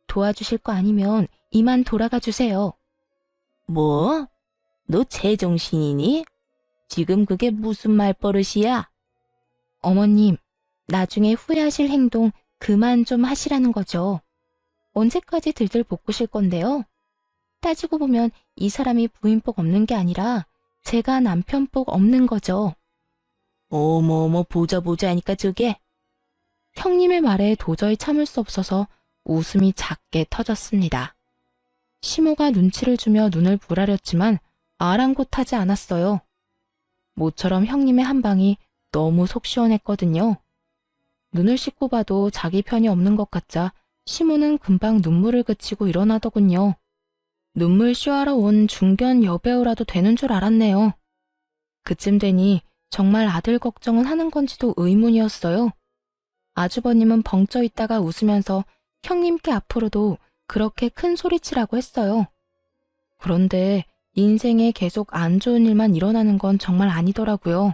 도와주실 거 아니면 이만 돌아가 주세요. 뭐? 너 제정신이니? 지금 그게 무슨 말버릇이야? 어머님, 나중에 후회하실 행동 그만 좀 하시라는 거죠. 언제까지 들들 볶으실 건데요? 따지고 보면 이 사람이 부인복 없는 게 아니라 제가 남편복 없는 거죠. 어머어머 보자 하니까 저게. 형님의 말에 도저히 참을 수 없어서 웃음이 작게 터졌습니다. 시모가 눈치를 주며 눈을 부라렸지만 아랑곳하지 않았어요. 모처럼 형님의 한 방이 너무 속 시원했거든요. 눈을 씻고 봐도 자기 편이 없는 것 같자 시모는 금방 눈물을 그치고 일어나더군요. 눈물 쇼하러 온 중견 여배우라도 되는 줄 알았네요. 그쯤 되니 정말 아들 걱정은 하는 건지도 의문이었어요. 아주버님은 벙쪄 있다가 웃으면서 형님께 앞으로도 그렇게 큰 소리치라고 했어요. 그런데 인생에 계속 안 좋은 일만 일어나는 건 정말 아니더라고요.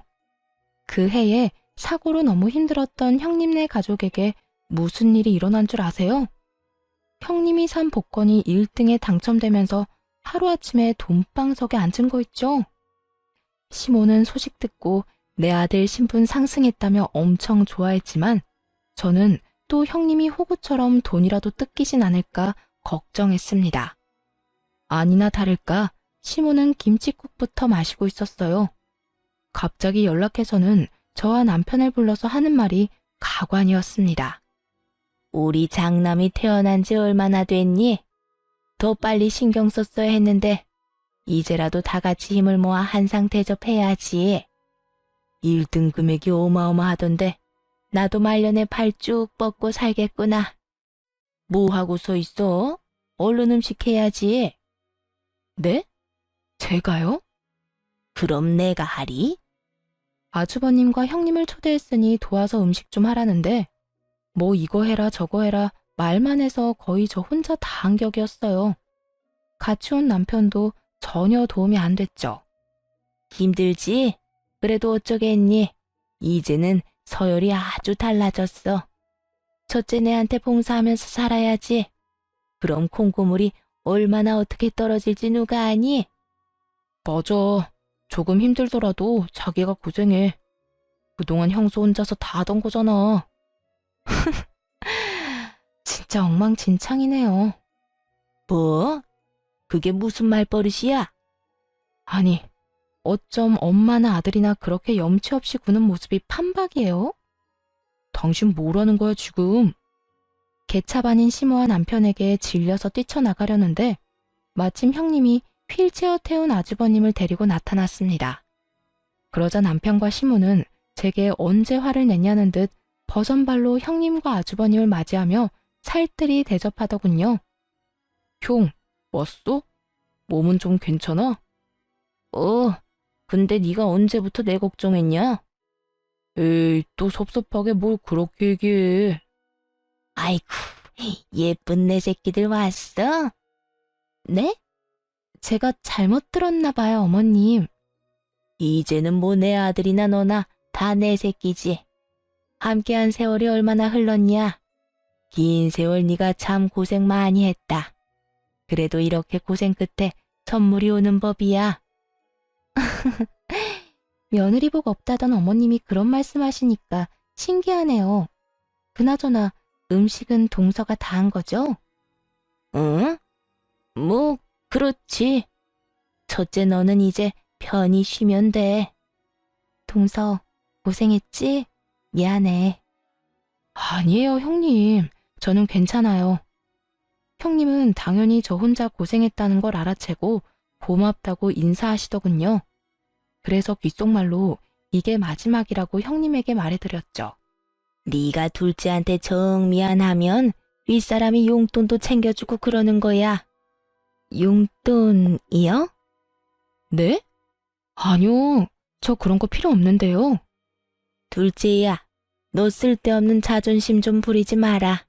그 해에 사고로 너무 힘들었던 형님네 가족에게 무슨 일이 일어난 줄 아세요? 형님이 산 복권이 1등에 당첨되면서 하루아침에 돈방석에 앉은 거 있죠? 시모는 소식 듣고 내 아들 신분 상승했다며 엄청 좋아했지만 저는 또 형님이 호구처럼 돈이라도 뜯기진 않을까 걱정했습니다. 아니나 다를까 시모는 김칫국부터 마시고 있었어요. 갑자기 연락해서는 저와 남편을 불러서 하는 말이 가관이었습니다. 우리 장남이 태어난 지 얼마나 됐니? 더 빨리 신경 썼어야 했는데 이제라도 다 같이 힘을 모아 한상 대접해야지. 1등 금액이 어마어마하던데 나도 말년에 팔 쭉 뻗고 살겠구나. 뭐 하고 서 있어? 얼른 음식 해야지. 네? 제가요? 그럼 내가 하리? 아주버님과 형님을 초대했으니 도와서 음식 좀 하라는데 뭐 이거 해라 저거 해라 말만 해서 거의 저 혼자 다 한 격이었어요. 같이 온 남편도 전혀 도움이 안 됐죠. 힘들지? 그래도 어쩌겠니? 이제는 서열이 아주 달라졌어. 첫째 내한테 봉사하면서 살아야지. 그럼 콩고물이 얼마나 어떻게 떨어질지 누가 아니? 맞아. 조금 힘들더라도 자기가 고생해. 그동안 형수 혼자서 다 하던 거잖아. 진짜 엉망진창이네요. 뭐? 그게 무슨 말버릇이야? 아니, 어쩜 엄마나 아들이나 그렇게 염치 없이 구는 모습이 판박이에요? 당신 뭐라는 거야, 지금? 개차반인 시모와 남편에게 질려서 뛰쳐나가려는데 마침 형님이 휠체어 태운 아주버님을 데리고 나타났습니다. 그러자 남편과 시모는 제게 언제 화를 냈냐는 듯 버선발로 형님과 아주버님을 맞이하며 살뜰히 대접하더군요. 형, 왔어? 몸은 좀 괜찮아? 근데 네가 언제부터 내 걱정했냐? 에이, 또 섭섭하게 뭘 그렇게 얘기해. 아이쿠, 예쁜 내 새끼들 왔어? 네? 제가 잘못 들었나 봐요, 어머님. 이제는 뭐 내 아들이나 너나 다 내 새끼지. 함께한 세월이 얼마나 흘렀냐? 긴 세월 네가 참 고생 많이 했다. 그래도 이렇게 고생 끝에 선물이 오는 법이야. 며느리 복 없다던 어머님이 그런 말씀하시니까 신기하네요. 그나저나 음식은 동서가 다 한 거죠? 응? 뭐 그렇지. 첫째 너는 이제 편히 쉬면 돼. 동서, 고생했지? 미안해. 아니에요, 형님. 저는 괜찮아요. 형님은 당연히 저 혼자 고생했다는 걸 알아채고 고맙다고 인사하시더군요. 그래서 귓속말로 이게 마지막이라고 형님에게 말해드렸죠. 네가 둘째한테 정 미안하면 윗사람이 용돈도 챙겨주고 그러는 거야. 용돈이요? 네? 아니요. 저 그런 거 필요 없는데요. 둘째야, 너 쓸데없는 자존심 좀 부리지 마라.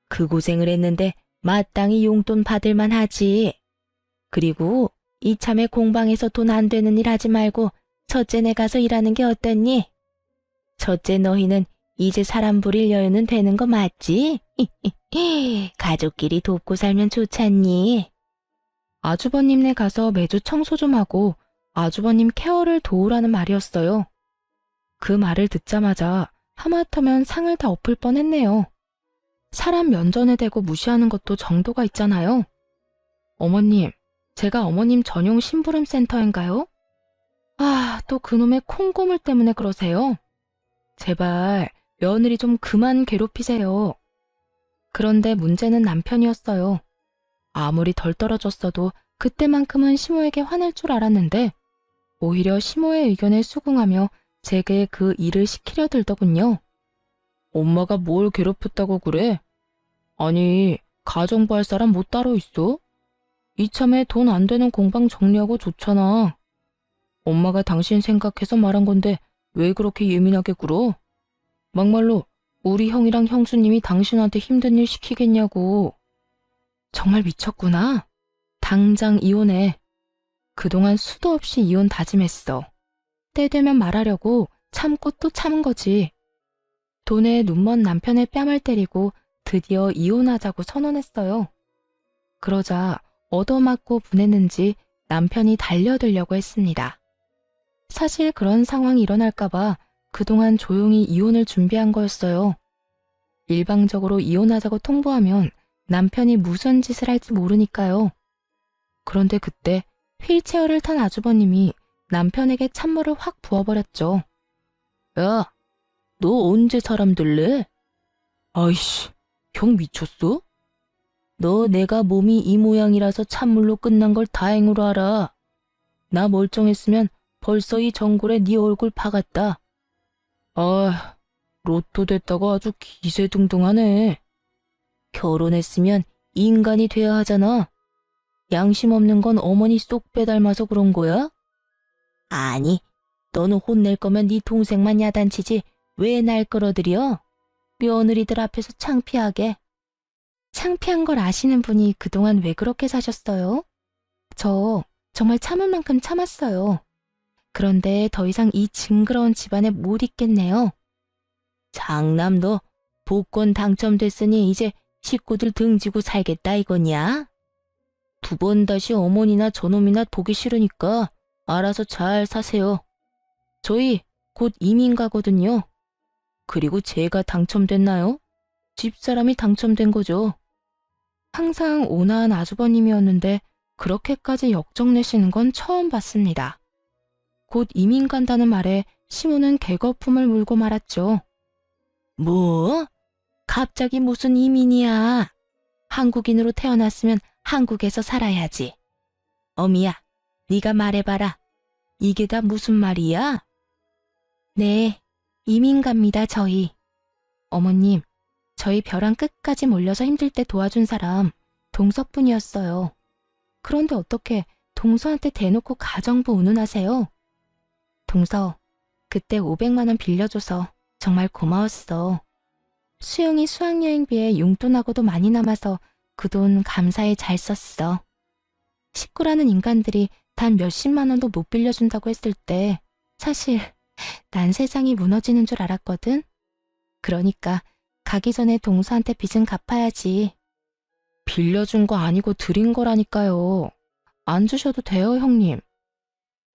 그 고생을 했는데 마땅히 용돈 받을만 하지. 그리고 이참에 공방에서 돈 안 되는 일 하지 말고 첫째네 가서 일하는 게 어떻니? 첫째 너희는 이제 사람 부릴 여유는 되는 거 맞지? 가족끼리 돕고 살면 좋잖니. 아주버님네 가서 매주 청소 좀 하고 아주버님 케어를 도우라는 말이었어요. 그 말을 듣자마자 하마터면 상을 다 엎을 뻔했네요. 사람 면전에 대고 무시하는 것도 정도가 있잖아요. 어머님, 제가 어머님 전용 심부름 센터인가요? 아, 또 그놈의 콩고물 때문에 그러세요? 제발 며느리 좀 그만 괴롭히세요. 그런데 문제는 남편이었어요. 아무리 덜 떨어졌어도 그때만큼은 시모에게 화낼 줄 알았는데 오히려 시모의 의견에 수긍하며 제게 그 일을 시키려 들더군요. 엄마가 뭘 괴롭혔다고 그래? 아니, 가정부 할 사람 뭐 따로 있어? 이참에 돈 안 되는 공방 정리하고 좋잖아. 엄마가 당신 생각해서 말한 건데 왜 그렇게 예민하게 굴어? 막말로 우리 형이랑 형수님이 당신한테 힘든 일 시키겠냐고. 정말 미쳤구나. 당장 이혼해. 그동안 수도 없이 이혼 다짐했어. 때 되면 말하려고 참고 또 참은 거지. 돈에 눈먼 남편의 뺨을 때리고 드디어 이혼하자고 선언했어요. 그러자 얻어맞고 분했는지 남편이 달려들려고 했습니다. 사실 그런 상황이 일어날까봐 그동안 조용히 이혼을 준비한 거였어요. 일방적으로 이혼하자고 통보하면 남편이 무슨 짓을 할지 모르니까요. 그런데 그때 휠체어를 탄 아주버님이 남편에게 찬물을 확 부어버렸죠. 야, 너 언제 사람 들래? 아이씨, 형 미쳤어? 너 내가 몸이 이 모양이라서 찬물로 끝난 걸 다행으로 알아. 나 멀쩡했으면 벌써 이 전골에 네 얼굴 박았다. 아, 로또 됐다고 아주 기세등등하네. 결혼했으면 인간이 돼야 하잖아. 양심 없는 건 어머니 쏙 빼닮아서 그런 거야? 아니, 너는 혼낼 거면 네 동생만 야단치지 왜 날 끌어들여? 며느리들 앞에서 창피하게. 창피한 걸 아시는 분이 그동안 왜 그렇게 사셨어요? 저 정말 참을 만큼 참았어요. 그런데 더 이상 이 징그러운 집안에 못 있겠네요. 장남 너 복권 당첨됐으니 이제 식구들 등지고 살겠다 이거냐? 두 번 다시 어머니나 저놈이나 보기 싫으니까 알아서 잘 사세요. 저희 곧 이민 가거든요. 그리고 제가 당첨됐나요? 집사람이 당첨된 거죠. 항상 온화한 아주버님이었는데 그렇게까지 역정내시는 건 처음 봤습니다. 곧 이민 간다는 말에 시모는 개거품을 물고 말았죠. 뭐? 갑자기 무슨 이민이야? 한국인으로 태어났으면 한국에서 살아야지. 어미야, 네가 말해봐라. 이게 다 무슨 말이야? 네, 이민 갑니다, 저희. 어머님, 저희 벼랑 끝까지 몰려서 힘들 때 도와준 사람 동석분이었어요. 그런데 어떻게 동서한테 대놓고 가정부 운운하세요? 동서, 그때 500만 원 빌려줘서 정말 고마웠어. 수영이 수학여행비에 용돈하고도 많이 남아서 그 돈 감사히 잘 썼어. 식구라는 인간들이 단 몇십만 원도 못 빌려준다고 했을 때 사실 난 세상이 무너지는 줄 알았거든. 그러니까 가기 전에 동서한테 빚은 갚아야지. 빌려준 거 아니고 드린 거라니까요. 안 주셔도 돼요, 형님.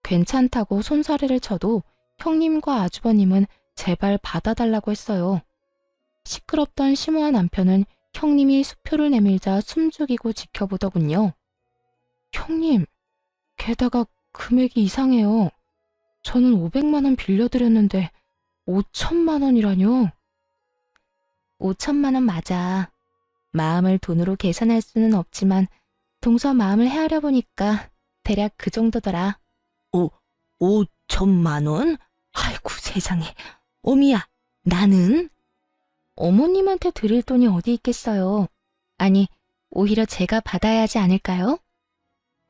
괜찮다고 손사래를 쳐도 형님과 아주버님은 제발 받아달라고 했어요. 시끄럽던 시모와 남편은 형님이 수표를 내밀자 숨죽이고 지켜보더군요. 형님, 게다가 금액이 이상해요. 저는 500만 원 빌려드렸는데 5천만 원이라뇨. 5천만 원 맞아. 마음을 돈으로 계산할 수는 없지만 동서 마음을 헤아려 보니까 대략 그 정도더라. 5천만 원? 아이고 세상에. 어미야, 나는? 어머님한테 드릴 돈이 어디 있겠어요. 아니, 오히려 제가 받아야 하지 않을까요?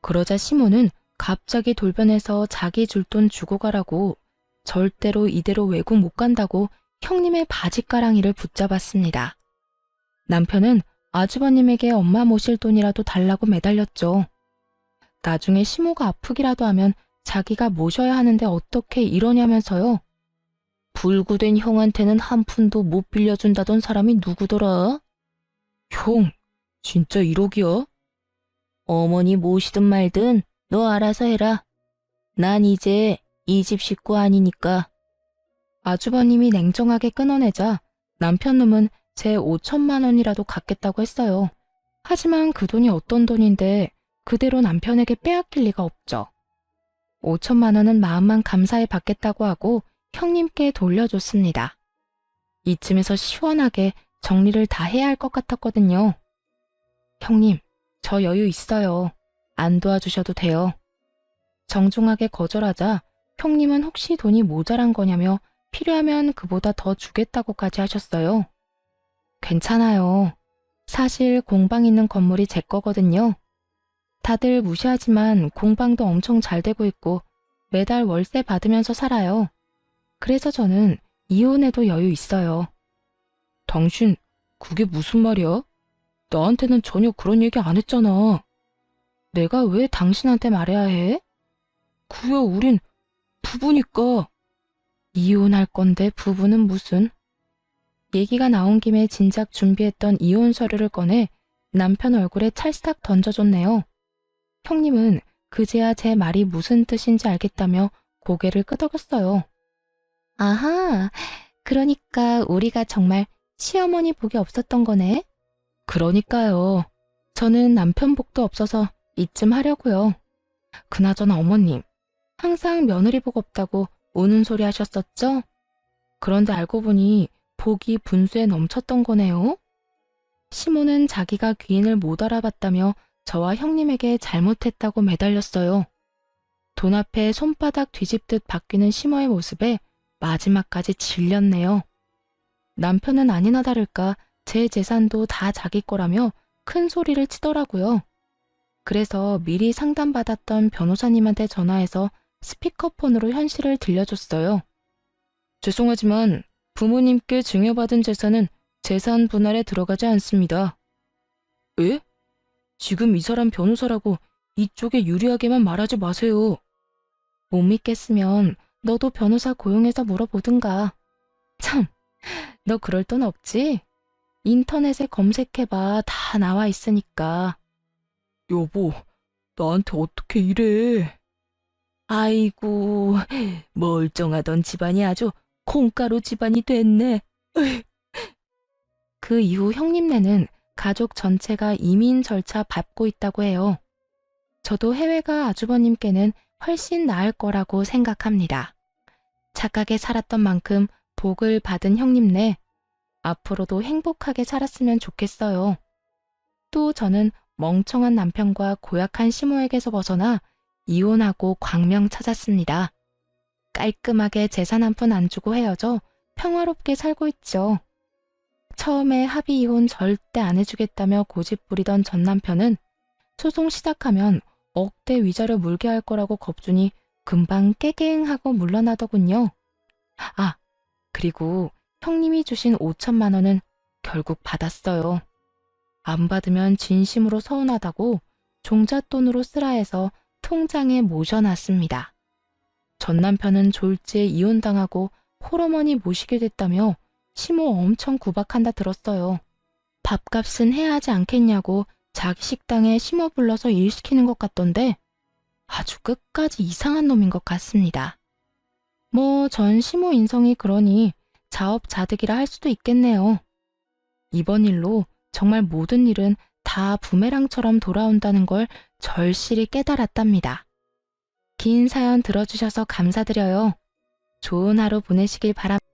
그러자 시모는 갑자기 돌변해서 자기 줄 돈 주고 가라고 절대로 이대로 외국 못 간다고 형님의 바지가랑이를 붙잡았습니다. 남편은 아주버님에게 엄마 모실 돈이라도 달라고 매달렸죠. 나중에 시모가 아프기라도 하면 자기가 모셔야 하는데 어떻게 이러냐면서요. 불구된 형한테는 한 푼도 못 빌려준다던 사람이 누구더라? 형, 진짜 1억이야? 어머니 모시든 말든 너 알아서 해라. 난 이제 이 집 식구 아니니까. 아주버님이 냉정하게 끊어내자 남편 놈은 제 5천만 원이라도 갚겠다고 했어요. 하지만 그 돈이 어떤 돈인데 그대로 남편에게 빼앗길 리가 없죠. 5천만 원은 마음만 감사히 받겠다고 하고 형님께 돌려줬습니다. 이쯤에서 시원하게 정리를 다 해야 할 것 같았거든요. 형님, 저 여유 있어요. 안 도와주셔도 돼요. 정중하게 거절하자 형님은 혹시 돈이 모자란 거냐며 필요하면 그보다 더 주겠다고까지 하셨어요. 괜찮아요. 사실 공방 있는 건물이 제 거거든요. 다들 무시하지만 공방도 엄청 잘 되고 있고 매달 월세 받으면서 살아요. 그래서 저는 이혼해도 여유 있어요. 당신, 그게 무슨 말이야? 나한테는 전혀 그런 얘기 안 했잖아. 내가 왜 당신한테 말해야 해? 그야 우린 부부니까. 이혼할 건데 부부는 무슨? 얘기가 나온 김에 진작 준비했던 이혼 서류를 꺼내 남편 얼굴에 찰싹 던져줬네요. 형님은 그제야 제 말이 무슨 뜻인지 알겠다며 고개를 끄덕였어요. 아하, 그러니까 우리가 정말 시어머니 복이 없었던 거네. 그러니까요. 저는 남편 복도 없어서 이쯤 하려고요. 그나저나 어머님, 항상 며느리 복 없다고 우는 소리 하셨었죠? 그런데 알고 보니 복이 분수에 넘쳤던 거네요. 시모는 자기가 귀인을 못 알아봤다며 저와 형님에게 잘못했다고 매달렸어요. 돈 앞에 손바닥 뒤집듯 바뀌는 시모의 모습에 마지막까지 질렸네요. 남편은 아니나 다를까 제 재산도 다 자기 거라며 큰 소리를 치더라고요. 그래서 미리 상담받았던 변호사님한테 전화해서 스피커폰으로 현실을 들려줬어요. 죄송하지만 부모님께 증여받은 재산은 재산 분할에 들어가지 않습니다. 에? 지금 이 사람 변호사라고 이쪽에 유리하게만 말하지 마세요. 못 믿겠으면 너도 변호사 고용해서 물어보든가. 참, 너 그럴 돈 없지? 인터넷에 검색해봐. 다 나와 있으니까. 여보, 나한테 어떻게 이래? 아이고, 멀쩡하던 집안이 아주 콩가루 집안이 됐네. 그 이후 형님네는 가족 전체가 이민 절차 밟고 있다고 해요. 저도 해외가 아주버님께는 훨씬 나을 거라고 생각합니다. 착하게 살았던 만큼 복을 받은 형님네, 앞으로도 행복하게 살았으면 좋겠어요. 또 저는 멍청한 남편과 고약한 시모에게서 벗어나 이혼하고 광명 찾았습니다. 깔끔하게 재산 한 푼 안 주고 헤어져 평화롭게 살고 있죠. 처음에 합의 이혼 절대 안 해주겠다며 고집 부리던 전 남편은 소송 시작하면 억대 위자료 물게 할 거라고 겁주니 금방 깨갱하고 물러나더군요. 아, 그리고 형님이 주신 5천만 원은 결국 받았어요. 안 받으면 진심으로 서운하다고 종잣돈으로 쓰라 해서 통장에 모셔놨습니다. 전 남편은 졸지에 이혼당하고 홀어머니 모시게 됐다며 시모 엄청 구박한다 들었어요. 밥값은 해야 하지 않겠냐고 자기 식당에 시모 불러서 일 시키는 것 같던데 아주 끝까지 이상한 놈인 것 같습니다. 뭐 전 시모 인성이 그러니 자업자득이라 할 수도 있겠네요. 이번 일로 정말 모든 일은 다 부메랑처럼 돌아온다는 걸 절실히 깨달았답니다. 긴 사연 들어주셔서 감사드려요. 좋은 하루 보내시길 바랍니다.